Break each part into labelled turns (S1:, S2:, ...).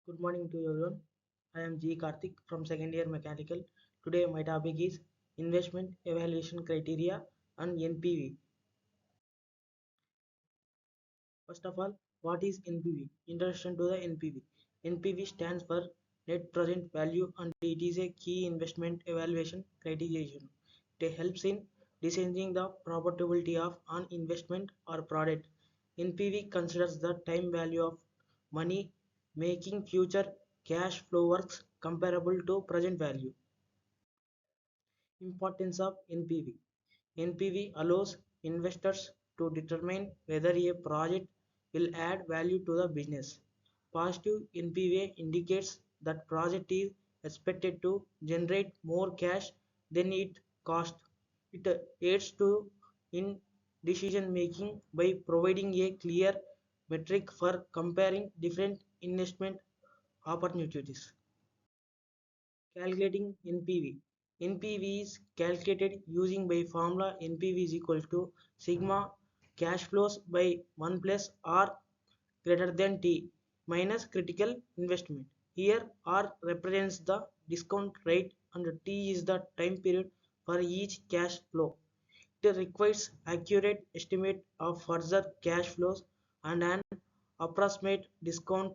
S1: Good morning to everyone. I am G. Karthik from second year mechanical. Today my topic is investment evaluation criteria and NPV. First of all, what is NPV? Introduction to the NPV. NPV stands for net present value and it is a key investment evaluation criterion. It helps in deciding the profitability of an investment or product. NPV considers the time value of money, making future cash flow works comparable to present value. Importance of NPV. NPV allows investors to determine whether a project will add value to the business. Positive NPV indicates that project is expected to generate more cash than it cost. It aids to in decision making by providing a clear metric for comparing different investment opportunities. Calculating NPV. NPV is calculated using by formula NPV is equal to sigma cash flows by 1 plus R greater than T minus critical investment. Here R represents the discount rate and T is the time period for each cash flow. It requires accurate estimate of further cash flows and an approximate discount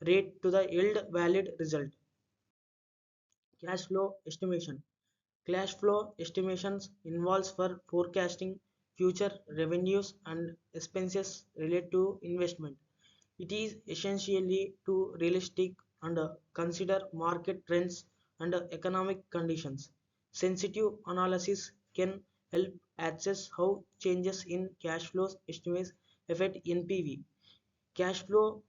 S1: rate to the yield valid result. Cash flow estimation. Cash flow estimations involves for forecasting future revenues and expenses related to investment. It is essentially to realistic and consider market trends and economic conditions. Sensitive analysis can help assess how changes in cash flows estimates affect NPV. Cash flow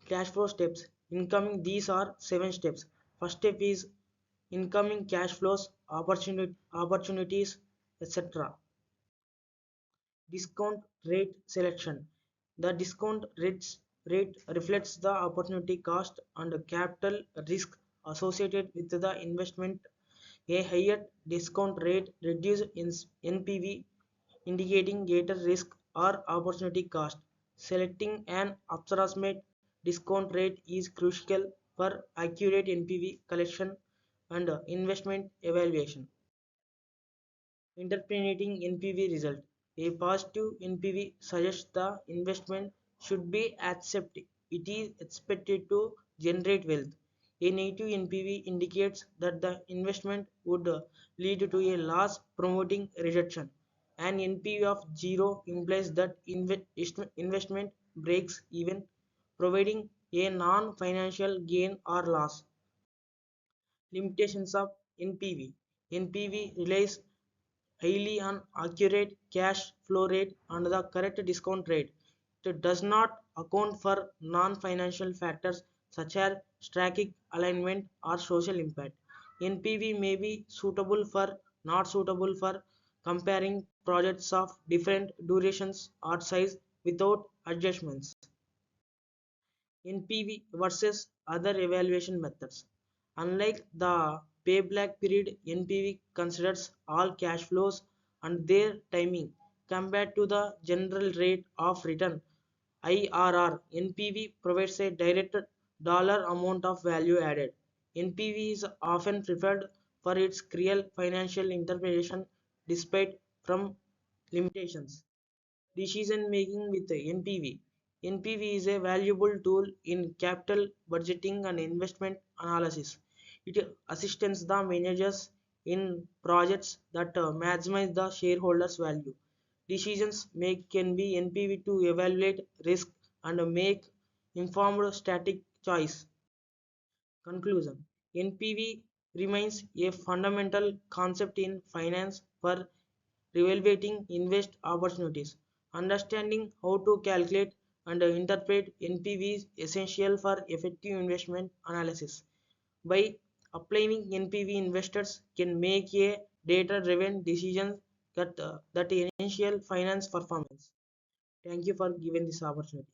S1: cash flow steps. Incoming these are 7 steps. First step is incoming cash flows, opportunities, etc. Discount rate selection. The rate reflects the opportunity cost and capital risk associated with the investment. A higher discount rate reduces NPV, indicating greater risk or opportunity cost. Selecting an approximate discount rate is crucial for accurate NPV collection and investment evaluation. Interpreting NPV result. A positive NPV suggests the investment should be accepted. It is expected to generate wealth. A negative NPV indicates that the investment would lead to a loss, promoting rejection. An NPV of 0 implies that investment breaks even, providing a non-financial gain or loss. Limitations of NPV. NPV relies highly on accurate cash flow rate and the correct discount rate. It does not account for non-financial factors such as strategic alignment or social impact. NPV may be not suitable for comparing projects of different durations or size without adjustments. NPV versus other evaluation methods. Unlike the payback period, NPV considers all cash flows and their timing compared to the general rate of return IRR. NPV provides a direct dollar amount of value added. NPV is often preferred for its real financial interpretation despite from limitations. Decision making with NPV. NPV is a valuable tool in capital budgeting and investment analysis. It assists the managers in projects that maximize the shareholders' value. Decisions make can be NPV to evaluate risk and make informed strategic choice. Conclusion. NPV remains a fundamental concept in finance for evaluating invest opportunities. Understanding how to calculate and interpret NPV is essential for effective investment analysis. By applying NPV, investors can make a data-driven decisions that initial finance performance. Thank you for giving this opportunity.